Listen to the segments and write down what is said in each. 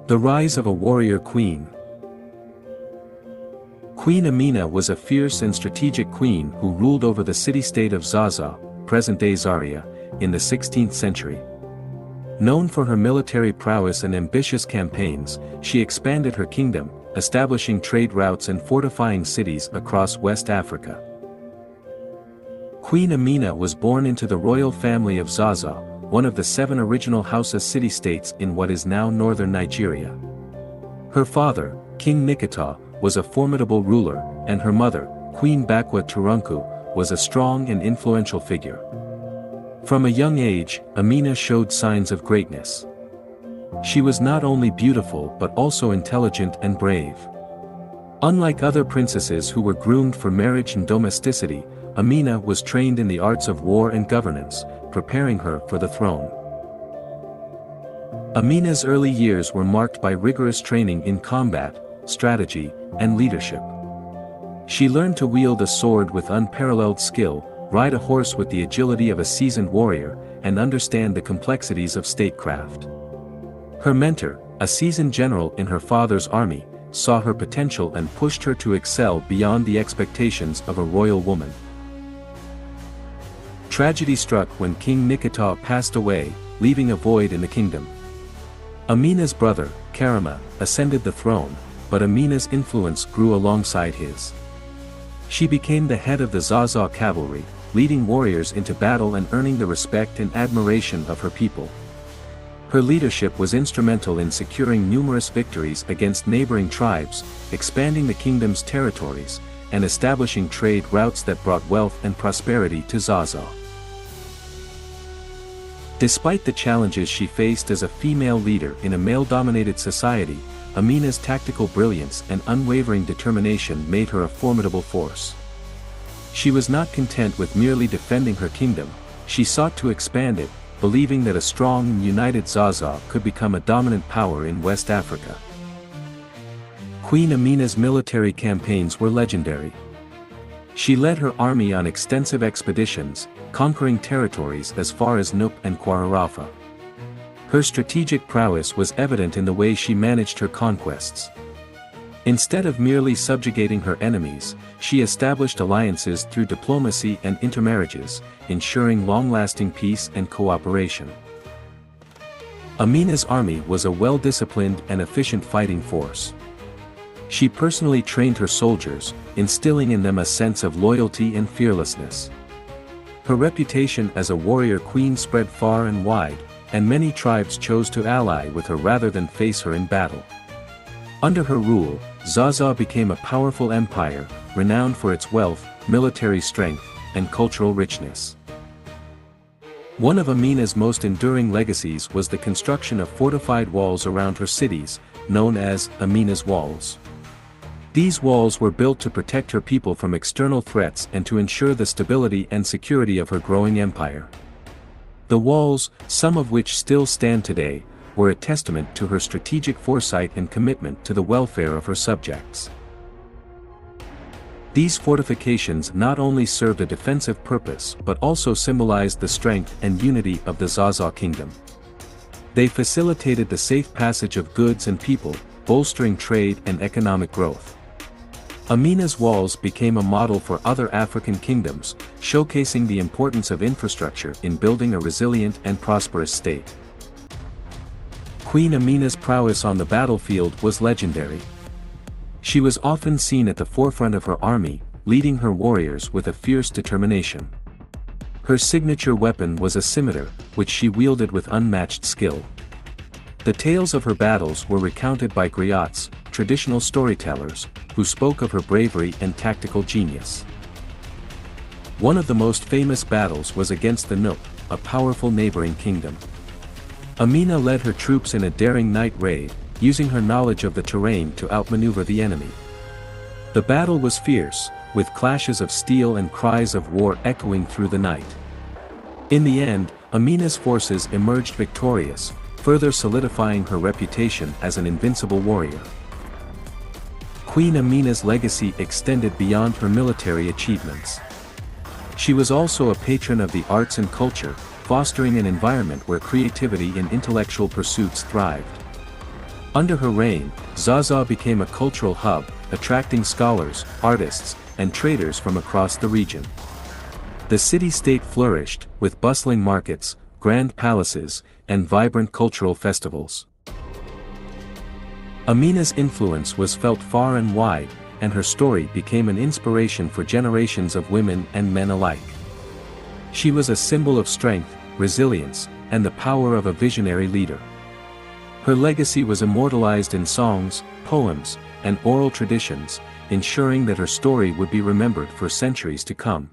The rise of a warrior queen. Queen Amina was a fierce and strategic queen who ruled over the city-state of Zazzau, present-day Zaria, in the 16th century. Known for her military prowess and ambitious campaigns, she expanded her kingdom, establishing trade routes and fortifying cities across West Africa. Queen Amina was born into the royal family of Zazzau, one of the 7 original Hausa city-states in what is now northern Nigeria. Her father, King Nikita, was a formidable ruler, and her mother, Queen Bakwa Turunku, was a strong and influential figure. From a young age, Amina showed signs of greatness. She was not only beautiful but also intelligent and brave. Unlike other princesses who were groomed for marriage and domesticity, Amina was trained in the arts of war and governance, preparing her for the throne. Amina's early years were marked by rigorous training in combat, strategy, and leadership. She learned to wield a sword with unparalleled skill, ride a horse with the agility of a seasoned warrior, and understand the complexities of statecraft. Her mentor, a seasoned general in her father's army, saw her potential and pushed her to excel beyond the expectations of a royal woman. Tragedy struck when King Nikita passed away, leaving a void in the kingdom. Amina's brother, Karima, ascended the throne, but Amina's influence grew alongside his. She became the head of the Zazzau cavalry, leading warriors into battle and earning the respect and admiration of her people. Her leadership was instrumental in securing numerous victories against neighboring tribes, expanding the kingdom's territories, and establishing trade routes that brought wealth and prosperity to Zazzau. Despite the challenges she faced as a female leader in a male-dominated society, Amina's tactical brilliance and unwavering determination made her a formidable force. She was not content with merely defending her kingdom, she sought to expand it, believing that a strong and united Zazzau could become a dominant power in West Africa. Queen Amina's military campaigns were legendary. She led her army on extensive expeditions, conquering territories as far as Nup and Kwarafa. Her strategic prowess was evident in the way she managed her conquests. Instead of merely subjugating her enemies, she established alliances through diplomacy and intermarriages, ensuring long-lasting peace and cooperation. Amina's army was a well-disciplined and efficient fighting force. She personally trained her soldiers, instilling in them a sense of loyalty and fearlessness. Her reputation as a warrior queen spread far and wide, and many tribes chose to ally with her rather than face her in battle. Under her rule, Zazzau became a powerful empire, renowned for its wealth, military strength, and cultural richness. One of Amina's most enduring legacies was the construction of fortified walls around her cities, known as Amina's Walls. These walls were built to protect her people from external threats and to ensure the stability and security of her growing empire. The walls, some of which still stand today, were a testament to her strategic foresight and commitment to the welfare of her subjects. These fortifications not only served a defensive purpose but also symbolized the strength and unity of the Zazzau kingdom. They facilitated the safe passage of goods and people, bolstering trade and economic growth. Amina's walls became a model for other African kingdoms, showcasing the importance of infrastructure in building a resilient and prosperous state. Queen Amina's prowess on the battlefield was legendary. She was often seen at the forefront of her army, leading her warriors with a fierce determination. Her signature weapon was a scimitar, which she wielded with unmatched skill. The tales of her battles were recounted by griots, traditional storytellers, who spoke of her bravery and tactical genius. One of the most famous battles was against the Nup, a powerful neighboring kingdom. Amina led her troops in a daring night raid, using her knowledge of the terrain to outmaneuver the enemy. The battle was fierce, with clashes of steel and cries of war echoing through the night. In the end, Amina's forces emerged victorious, further solidifying her reputation as an invincible warrior. Queen Amina's legacy extended beyond her military achievements. She was also a patron of the arts and culture, fostering an environment where creativity and intellectual pursuits thrived. Under her reign, Zazzau became a cultural hub, attracting scholars, artists, and traders from across the region. The city-state flourished, with bustling markets, grand palaces, and vibrant cultural festivals. Amina's influence was felt far and wide, and her story became an inspiration for generations of women and men alike. She was a symbol of strength, resilience, and the power of a visionary leader. Her legacy was immortalized in songs, poems, and oral traditions, ensuring that her story would be remembered for centuries to come.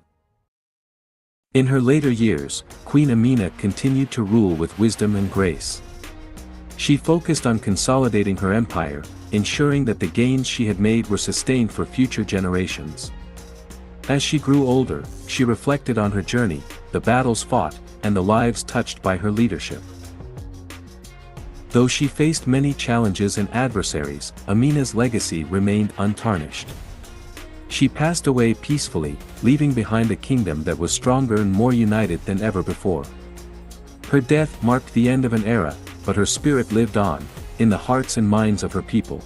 In her later years, Queen Amina continued to rule with wisdom and grace. She focused on consolidating her empire, ensuring that the gains she had made were sustained for future generations. As she grew older, she reflected on her journey, the battles fought, and the lives touched by her leadership. Though she faced many challenges and adversaries, Amina's legacy remained untarnished. She passed away peacefully, leaving behind a kingdom that was stronger and more united than ever before. Her death marked the end of an era, but her spirit lived on, in the hearts and minds of her people.